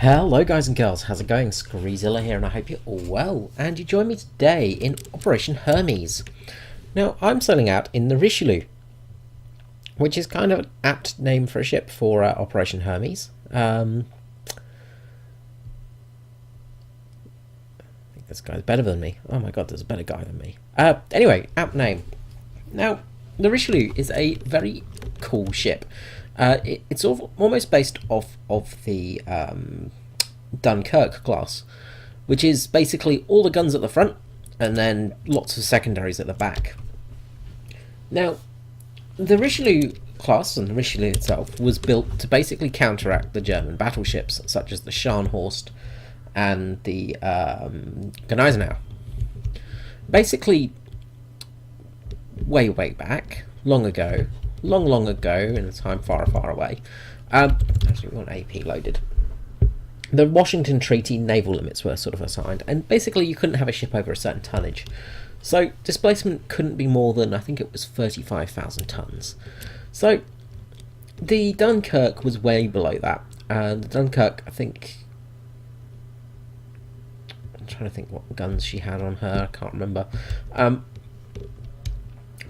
Hello guys and girls, how's it going? Screezilla here and I hope you're all well, and you join me today in Operation Hermes. Now I'm sailing out in the Richelieu, which is kind of an apt name for a ship for Operation Hermes. I think this guy's better than me. Oh my god, there's a better guy than me. Anyway, apt name. Now, the Richelieu is a very cool ship. It's almost based off of the Dunkirk class, which is basically all the guns at the front and then lots of secondaries at the back. Now, the Richelieu class and the Richelieu itself was built to basically counteract the German battleships such as the Scharnhorst and the Gneisenau. Basically, way back, long ago, in a time far away. Actually, we want AP loaded. The Washington Treaty naval limits were sort of assigned, and basically you couldn't have a ship over a certain tonnage. So displacement couldn't be more than, I think it was 35,000 tons. So the Dunkirk was way below that. The Dunkirk, I think, I'm trying to think what guns she had on her, I can't remember.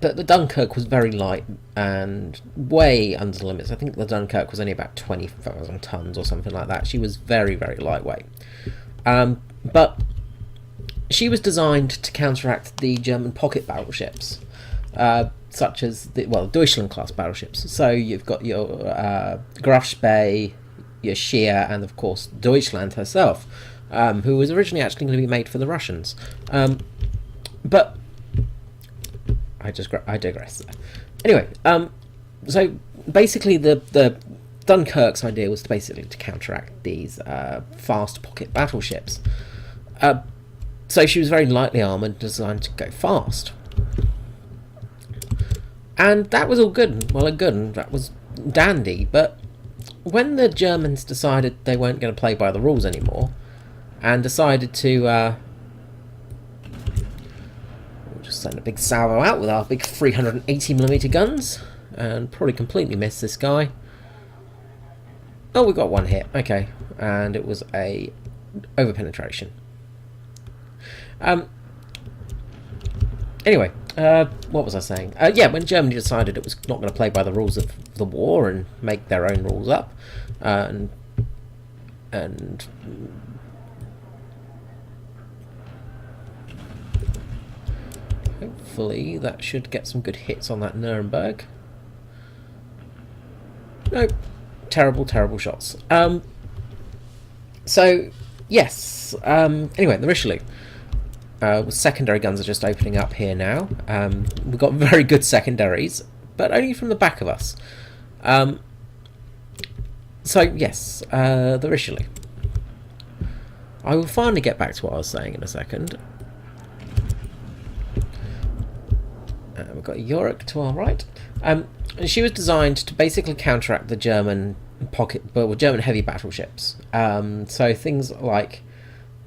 But the Dunkirk was very light and way under the limits. I think the Dunkirk was only about 20,000 tons or something like that. She was very lightweight. But she was designed to counteract the German pocket battleships, such as the Deutschland class battleships. So you've got your Graf Spee, your Scheer, and of course Deutschland herself, who was originally actually going to be made for the Russians. But I digress there. Anyway, so basically the Dunkirk's idea was basically to counteract these fast pocket battleships. So she was very lightly armoured, designed to go fast. And that was all good, and that was dandy, but when the Germans decided they weren't going to play by the rules anymore, and decided to send a big salvo out with our big 380mm guns, and probably completely missed this guy. Oh, we got one hit, okay, and it was a over-penetration. Anyway, what was I saying? Yeah, when Germany decided it was not going to play by the rules of the war and make their own rules up, and hopefully that should get some good hits on that Nuremberg. Nope. Terrible shots. So, yes. Anyway, the Richelieu. Secondary guns are just opening up here now. We've got very good secondaries, but only from the back of us. So, yes. The Richelieu. I will finally get back to what I was saying in a second. We've got Yorick to our right. She was designed to basically counteract the German German heavy battleships. So things like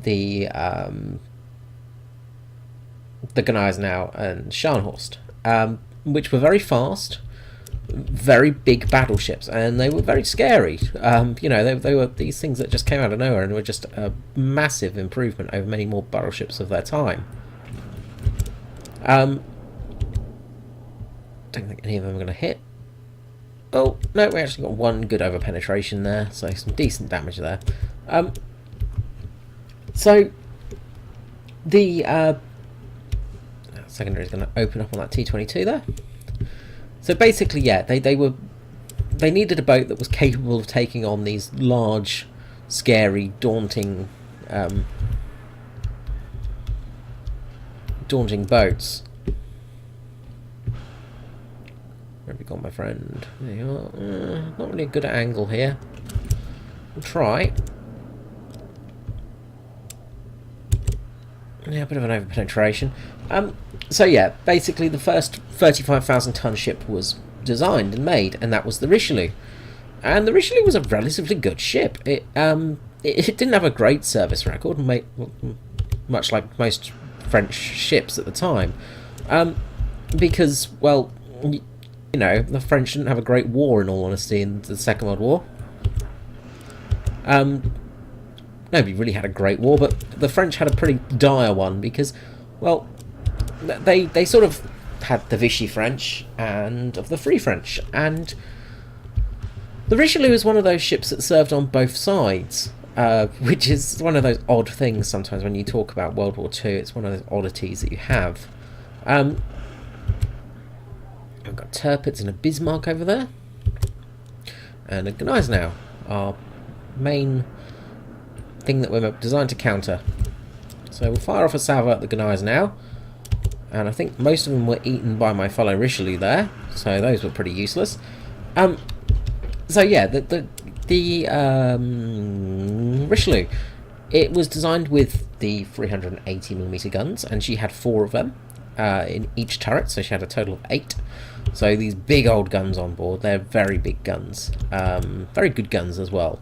the Gneisenau and Scharnhorst, which were very fast, very big battleships, and they were very scary. You know, they were these things that just came out of nowhere and were just a massive improvement over many more battleships of their time. Don't think any of them are going to hit. Oh, no, we actually got one good over penetration there, so some decent damage there. So the secondary is going to open up on that T-22 there. So basically, yeah, they needed a boat that was capable of taking on these large, scary, daunting boats. Where have you gone, my friend? There you are. Not really a good angle here. We'll try. Yeah, a bit of an over-penetration. So yeah, basically the first 35,000 ton ship was designed and made, and that was the Richelieu. And the Richelieu was a relatively good ship. It didn't have a great service record, much like most French ships at the time, because, well, you know, the French didn't have a great war, in all honesty, in the Second World War. nobody really had a great war, but the French had a pretty dire one because, well, they sort of had the Vichy French and of the Free French, and the Richelieu is one of those ships that served on both sides, which is one of those odd things sometimes when you talk about World War II. It's one of those oddities that you have. I've got Tirpitz and a Bismarck over there, and a Gneisenau, our main thing that we're designed to counter. So we'll fire off a salvo at the Gneisenau, and I think most of them were eaten by my fellow Richelieu there, so those were pretty useless. So yeah, the Richelieu, it was designed with the 380mm guns, and she had 4 of them in each turret, so she had a total of 8. So these big old guns on board, they're very big guns, very good guns as well.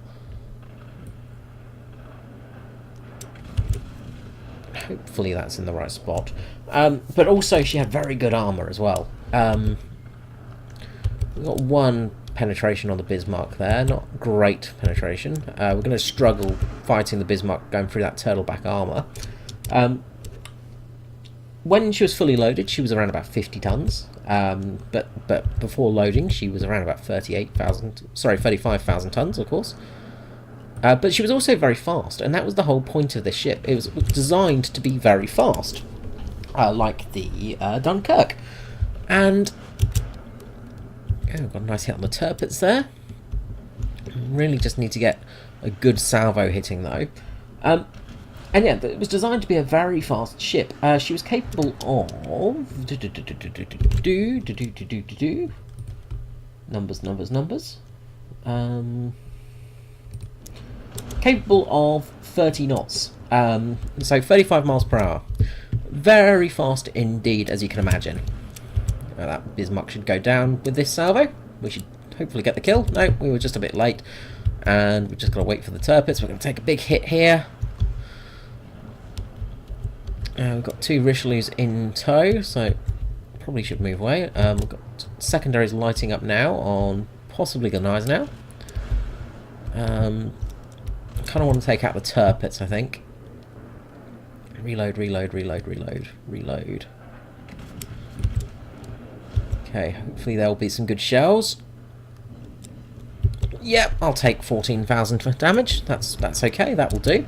Hopefully that's in the right spot. But also she had very good armour as well. We've got 1 penetration on the Bismarck there, not great penetration. We're going to struggle fighting the Bismarck going through that turtleback armour. When she was fully loaded, she was around about 50 tons, but before loading, she was around about 35,000 tons, of course. But she was also very fast, and that was the whole point of this ship. It was designed to be very fast, like the Dunkirk. And got a nice hit on the Tirpitz there. Really just need to get a good salvo hitting though. And yeah, it was designed to be a very fast ship. She was capable of numbers. Capable of 30 knots. So 35 miles per hour. Very fast indeed, as you can imagine. That Bismarck should go down with this salvo. We should hopefully get the kill. No, we were just a bit late, and we're just going to wait for the Tirpitz. We're going to take a big hit here. We've got 2 Richelieus in tow, so probably should move away. We've got secondaries lighting up now on possibly Gneisenau. Kind of want to take out the Tirpitz, I think. Reload. Okay, hopefully there'll be some good shells. Yep, I'll take 14,000 damage. That's okay, that will do.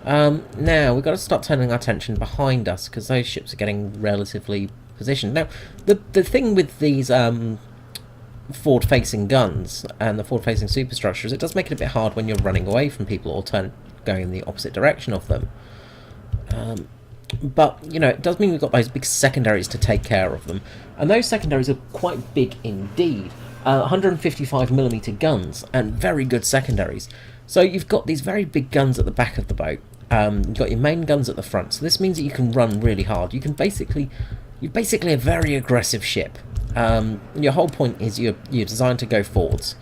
Now, we've got to start turning our attention behind us, because those ships are getting relatively positioned. Now, the thing with these forward-facing guns and the forward-facing superstructures, it does make it a bit hard when you're running away from people or going in the opposite direction of them. But, you know, it does mean we've got those big secondaries to take care of them. And those secondaries are quite big indeed. 155mm guns and very good secondaries. So you've got these very big guns at the back of the boat. You've got your main guns at the front. So this means that you can run really hard. You're basically a very aggressive ship. Your whole point is you're designed to go forwards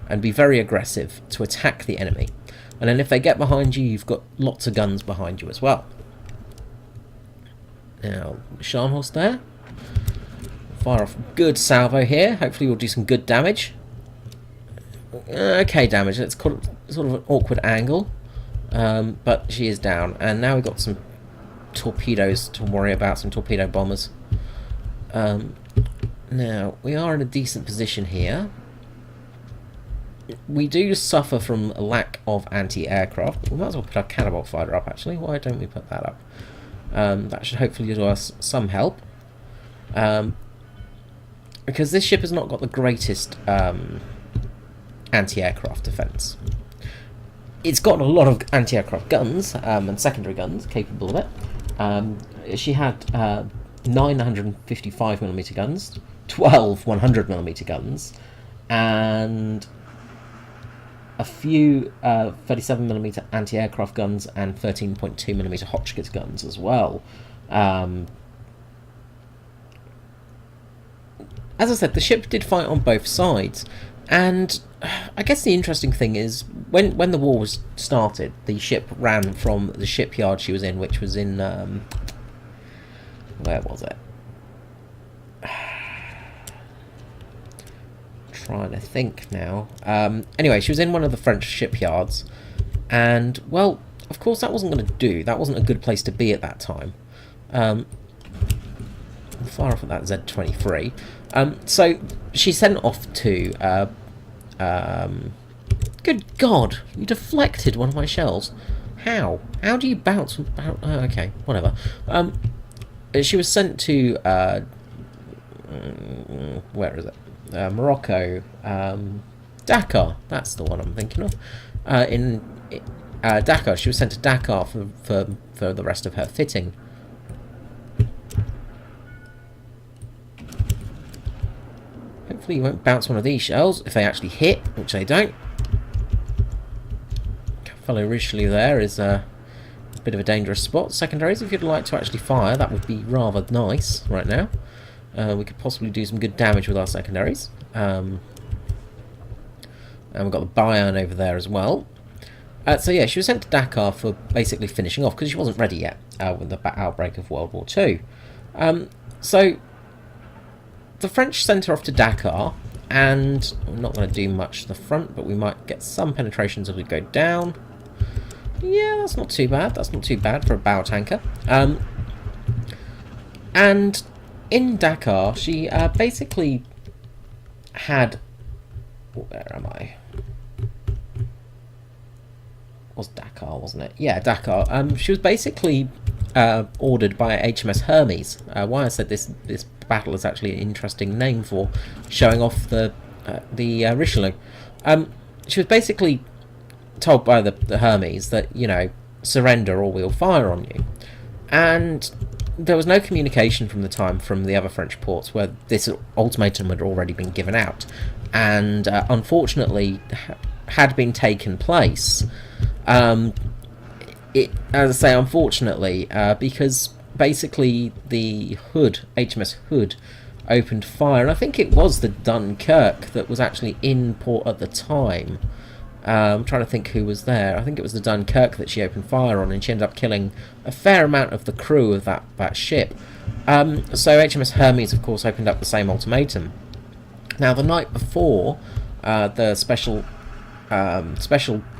and be very aggressive to attack the enemy. And then if they get behind you, you've got lots of guns behind you as well. Now, Scharnhorst there. Fire off a good salvo here. Hopefully we'll do some good damage. Okay damage. It's sort of an awkward angle. But she is down. And now we've got some torpedoes to worry about, some torpedo bombers. Now, we are in a decent position here. We do suffer from a lack of anti-aircraft. We might as well put our cannonball fighter up, actually. Why don't we put that up? That should hopefully do us some help. Because this ship has not got the greatest anti-aircraft defense. It's got a lot of anti-aircraft guns and secondary guns capable of it. She had 9 155mm guns, 12 100mm guns, and a few 37mm anti-aircraft guns and 13.2mm Hotchkiss guns as well. As I said, the ship did fight on both sides, and I guess the interesting thing is when the war was started, the ship ran from the shipyard she was in, which was in where was it? Trying to think now. Anyway, she was in one of the French shipyards, and well, of course, that wasn't going to do. That wasn't a good place to be at that time. Far off at that Z23. So she sent off to... good God! You deflected one of my shells. How? How do you bounce... okay, whatever. She was sent to... where is it? Morocco. Dakar. That's the one I'm thinking of. In Dakar. She was sent to Dakar for the rest of her fitting. Hopefully you won't bounce one of these shells if they actually hit, which they don't. Fellow Richelieu there is a bit of a dangerous spot. Secondaries, if you'd like to actually fire, that would be rather nice right now. We could possibly do some good damage with our secondaries. And we've got the Bayern over there as well. So yeah, she was sent to Dakar for basically finishing off, because she wasn't ready yet with the outbreak of World War II. So the French sent her off to Dakar, and we're not going to do much to the front, but we might get some penetrations as we go down. Yeah, that's not too bad. That's not too bad for a bow tanker. And in Dakar, she basically had... where am I? It was Dakar, wasn't it? Yeah, Dakar. She was basically ordered by HMS Hermes. Why I said this battle is actually an interesting name for showing off the Richelieu. She was basically told by the Hermes that, you know, surrender or we'll fire on you. And there was no communication from the time from the other French ports where this ultimatum had already been given out, and unfortunately had been taken place. As I say, unfortunately, because basically the Hood, HMS Hood, opened fire, and I think it was the Dunkirk that was actually in port at the time. I'm trying to think who was there. I think it was the Dunkirk that she opened fire on, and she ended up killing a fair amount of the crew of that ship. So HMS Hermes, of course, opened up the same ultimatum. Now, the night before the special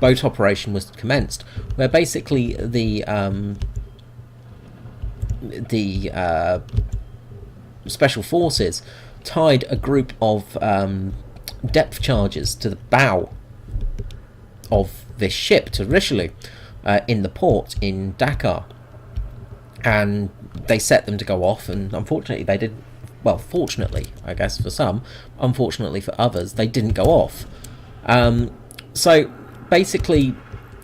boat operation was commenced, where basically the special forces tied a group of depth charges to the bow of this ship, to Richelieu, in the port in Dakar, and they set them to go off, and unfortunately they did. Well, fortunately, I guess, for some, unfortunately for others, they didn't go off. So basically,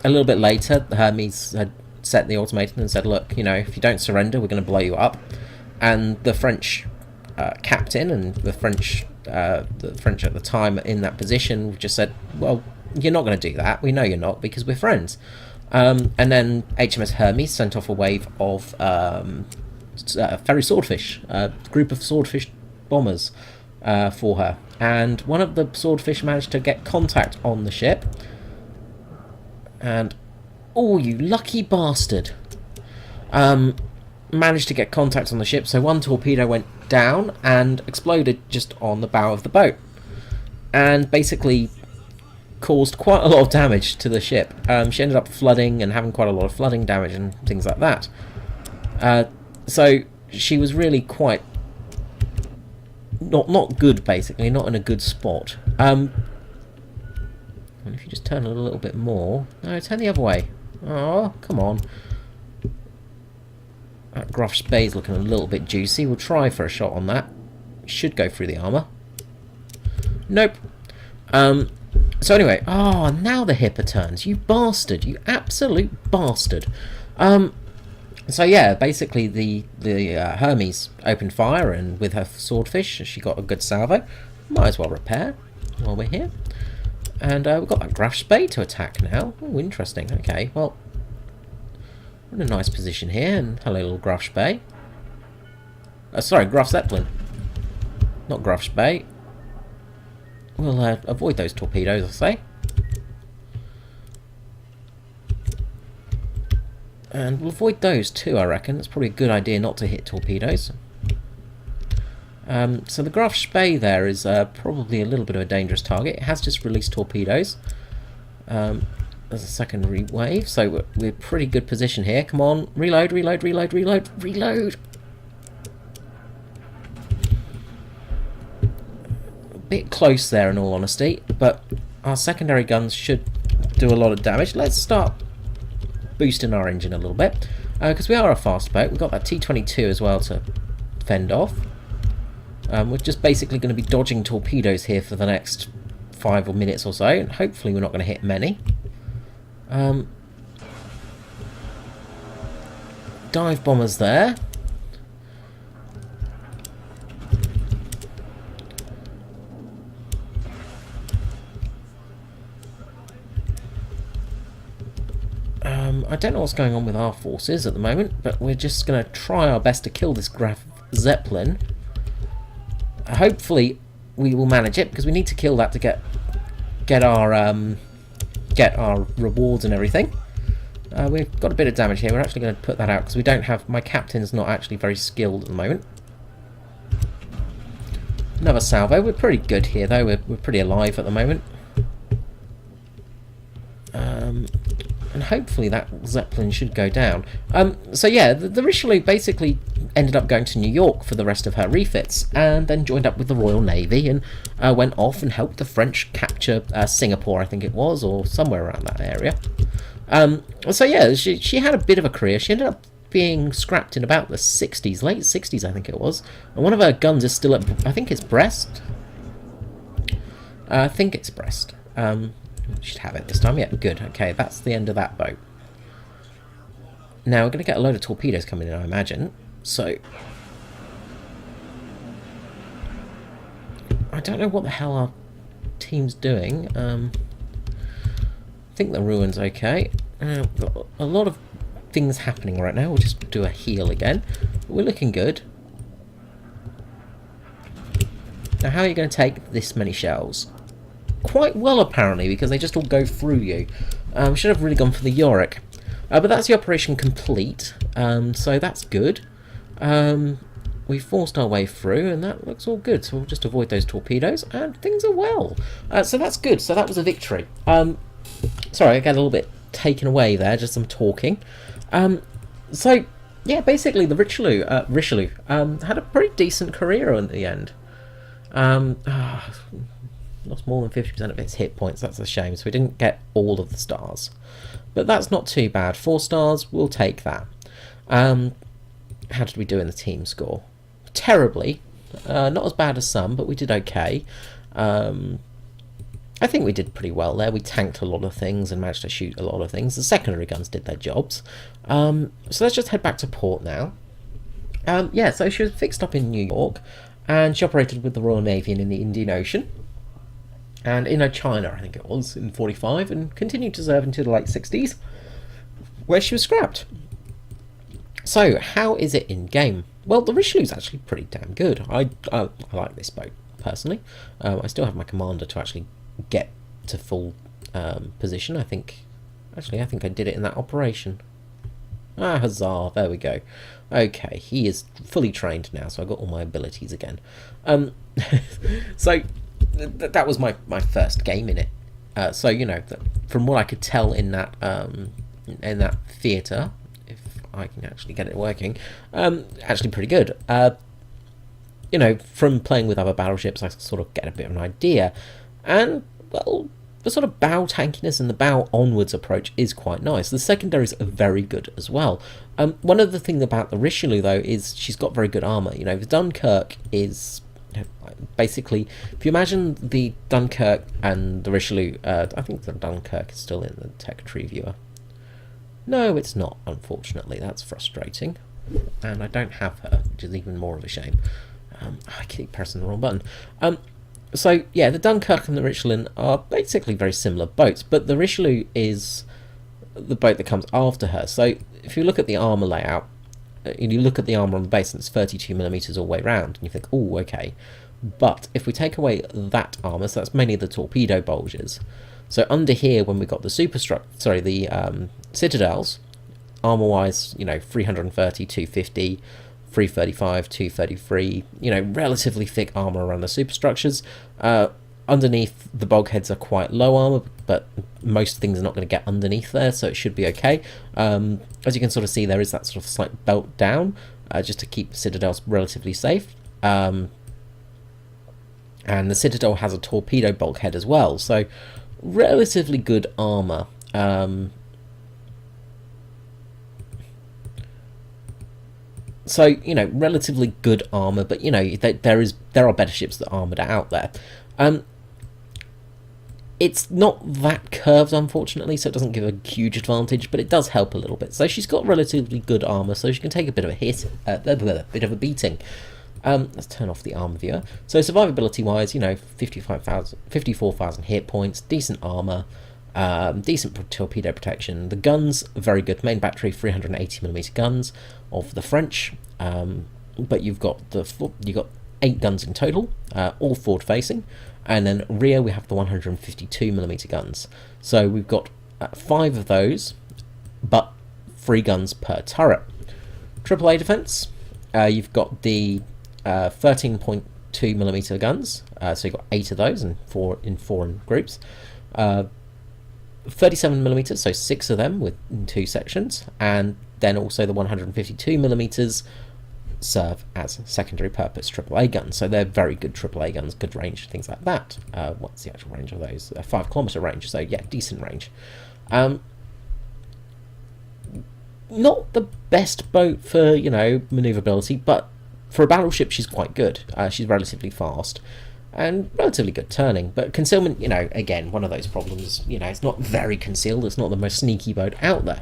a little bit later, the Hermes had set the ultimatum and said, look, you know, if you don't surrender, we're going to blow you up. And the French captain and the French at the time in that position just said, well, you're not going to do that. We know you're not, because we're friends. And then HMS Hermes sent off a wave of ferry swordfish, a group of swordfish bombers for her. And one of the swordfish managed to get contact on the ship. And, oh, you lucky bastard. Managed to get contact on the ship, so one torpedo went down and exploded just on the bow of the boat. And basically caused quite a lot of damage to the ship. She ended up flooding and having quite a lot of flooding damage and things like that. So she was really quite not good, basically, not in a good spot. And if you just turn a little bit more, no, turn the other way. Oh, come on. That Graf Spey's looking a little bit juicy. We'll try for a shot on that. Should go through the armour. Nope. So anyway, now the hipper turns. You bastard. You absolute bastard. So yeah, basically the Hermes opened fire, and with her swordfish, she got a good salvo. Might as well repair while we're here. And we've got that Graf Spey to attack now. Oh, interesting. Okay, well, we're in a nice position here. And hello, little Graf Spey. Sorry, Graf Zeppelin. Not Graf Spey. We'll avoid those torpedoes, I say. And we'll avoid those too, I reckon. It's probably a good idea not to hit torpedoes. So the Graf Spey there is probably a little bit of a dangerous target. It has just released torpedoes. There's a secondary wave, so we're pretty good position here. Come on, reload, reload, reload, reload, reload. A bit close there, in all honesty, but our secondary guns should do a lot of damage. Let's start boosting our engine a little bit, because we are a fast boat. We've got that T-22 as well to fend off. We're just basically going to be dodging torpedoes here for the next 5 minutes or so, and hopefully we're not going to hit many. Dive bombers there. I don't know what's going on with our forces at the moment, but we're just going to try our best to kill this Graf Zeppelin. Hopefully we will manage it, because we need to kill that to get our rewards and everything. We've got a bit of damage here. We're actually going to put that out because we don't have... My captain's not actually very skilled at the moment. Another salvo. We're pretty good here, though. We're pretty alive at the moment. And hopefully that Zeppelin should go down. So yeah, the Richelieu basically ended up going to New York for the rest of her refits, and then joined up with the Royal Navy and went off and helped the French capture Singapore, I think it was, or somewhere around that area. So yeah, she had a bit of a career. She ended up being scrapped in about the 60s, late 60s I think it was, and one of her guns is still at, I think it's Brest. I think it's Brest. Should have it this time. Yeah, good. Okay, that's the end of that boat. Now we're going to get a load of torpedoes coming in, I imagine. So I don't know what the hell our team's doing. I think the ruin's okay. We've got a lot of things happening right now. We'll just do a heal again. We're looking good. Now, how are you going to take this many shells? Quite well, apparently, because they just all go through you. Should have really gone for the Yorick. But that's the operation complete, so that's good. We forced our way through, and that looks all good, so we'll just avoid those torpedoes, and things are well. So that's good, so that was a victory. Sorry, I got a little bit taken away there, just some talking. So, yeah, basically the Richelieu had a pretty decent career in the end. Lost more than 50% of its hit points, that's a shame, so we didn't get all of the stars. But that's not too bad. 4 stars, we'll take that. How did we do in the team score? Terribly. Not as bad as some, but we did okay. I think we did pretty well there. We tanked a lot of things and managed to shoot a lot of things. The secondary guns did their jobs. So let's just head back to port now. Yeah, so she was fixed up in New York, and she operated with the Royal Navy and in the Indian Ocean. And Indochina, I think it was, in 45, and continued to serve until the late 60s, where she was scrapped. So, how is it in-game? Well, the Richelieu's actually pretty damn good. I like this boat, personally. I still have my commander to actually get to full position, I think. Actually, I think I did it in that operation. Ah, huzzah, there we go. Okay, he is fully trained now, so I've got all my abilities again. So... that was my first game in it, so you know, from what I could tell in that theatre, if I can actually get it working, actually pretty good. You know, from playing with other battleships, I sort of get a bit of an idea, and well, the sort of bow tankiness and the bow onwards approach is quite nice. The secondaries are very good as well. One of the things about the Richelieu though is she's got very good armour. You know, the Dunkirk is... Basically, if you imagine the Dunkirk and the Richelieu, I think the Dunkirk is still in the tech tree viewer. No, it's not, unfortunately. That's frustrating. And I don't have her, which is even more of a shame. I keep pressing the wrong button. So, yeah, the Dunkirk and the Richelieu are basically very similar boats, but the Richelieu is the boat that comes after her. So, if you look at the armour layout, and you look at the armour on the base and it's 32mm all the way around, and you think, oh, okay. But if we take away that armour, so that's mainly the torpedo bulges. So under here, when we got the citadels, armour-wise, you know, 330, 250, 335, 233, you know, relatively thick armour around the superstructures. Underneath, the bulkheads are quite low armor, but most things are not going to get underneath there, so it should be okay. As you can sort of see, there is that sort of slight belt down, just to keep the Citadel relatively safe. And the Citadel has a torpedo bulkhead as well, so relatively good armor. So, you know, relatively good armor, but, you know, there are better ships that are armored out there. It's not that curved, unfortunately, so it doesn't give a huge advantage, but it does help a little bit. So she's got relatively good armor, so she can take a bit of a hit, a bit of a beating. Let's turn off the armor viewer. So survivability-wise, you know, 54,000 hit points, decent armor, decent torpedo protection. The guns, very good. Main battery, 380mm guns of the French, but you've got 8 guns in total, all forward-facing. And then rear, we have the 152mm guns. So we've got 5 of those, but 3 guns per turret. AAA defense, you've got the 13.2mm guns, so you've got 8 of those, and 4 in groups. 37mm, so 6 of them in 2 sections, and then also the 152mm serve as secondary purpose AAA guns. So they're very good AAA guns, good range, things like that. What's the actual range of those? 5 kilometer range, so yeah, decent range. Not the best boat for, you know, maneuverability, but for a battleship she's quite good. She's relatively fast and relatively good turning, but concealment, you know, again, one of those problems. You know, it's not very concealed, it's not the most sneaky boat out there.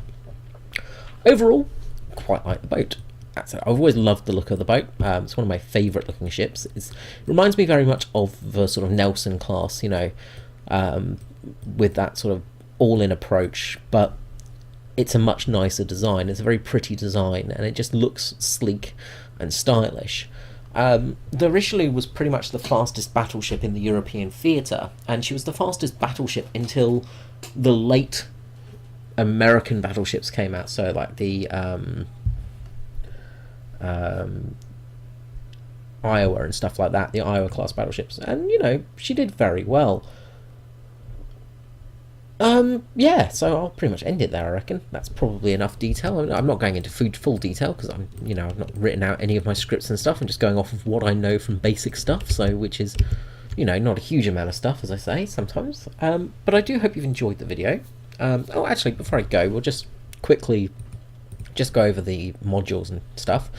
Overall, quite like the boat. I've always loved the look of the boat. It's one of my favourite looking ships. It reminds me very much of the sort of Nelson class, you know, with that sort of all-in approach, but it's a much nicer design. It's a very pretty design, and it just looks sleek and stylish. The Richelieu was pretty much the fastest battleship in the European theatre, and she was the fastest battleship until the late American battleships came out, so like the Iowa and stuff like that, the Iowa class battleships, and, you know, she did very well. Yeah, so I'll pretty much end it there, I reckon. That's probably enough detail. I'm not going into full detail, because I've not written out any of my scripts and stuff. I'm just going off of what I know from basic stuff, so, which is, you know, not a huge amount of stuff, as I say, sometimes. But I do hope you've enjoyed the video. Oh, actually, before I go, we'll just quickly go over the modules and stuff.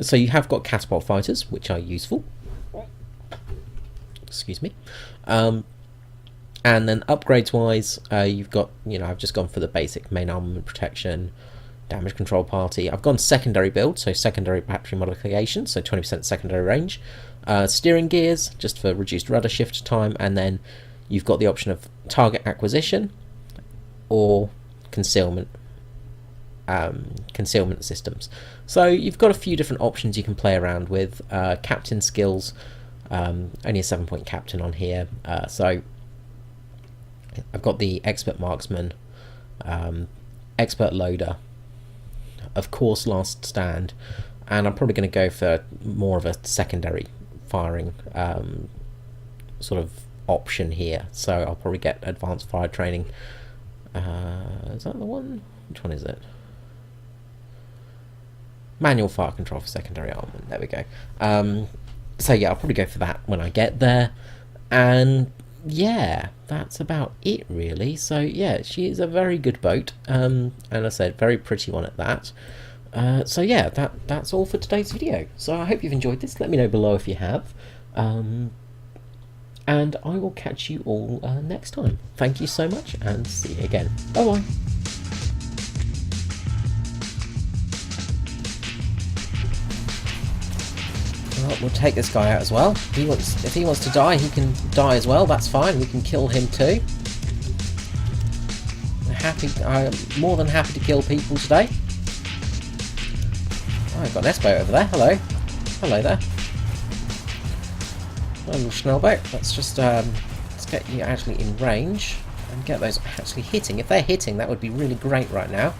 So you have got catapult fighters, which are useful. Excuse me. And then upgrades wise, you've got, you know, I've just gone for the basic main armament protection, damage control party. I've gone secondary build, so secondary battery modification, so 20% secondary range. Steering gears, just for reduced rudder shift time, and then you've got the option of target acquisition or concealment systems. So you've got a few different options you can play around with. Captain skills, only a 7-point captain on here, so I've got the expert marksman, expert loader, of course last stand, and I'm probably going to go for more of a secondary firing sort of option here, so I'll probably get advanced fire training. Is that the one? Which one is it? Manual fire control for secondary armament. There we go. So yeah, I'll probably go for that when I get there. And yeah, that's about it really. So yeah, she is a very good boat. And I said, very pretty one at that. So yeah, that's all for today's video. So I hope you've enjoyed this. Let me know below if you have. And I will catch you all next time. Thank you so much, and see you again. Bye bye. Well, we'll take this guy out as well. If he wants to die, he can die as well. That's fine. We can kill him too. I'm more than happy to kill people today. Oh, I've got an S-boat over there. Hello. Hello there. A little Schnellboat. Let's just let's get you actually in range and get those actually hitting. If they're hitting, that would be really great right now.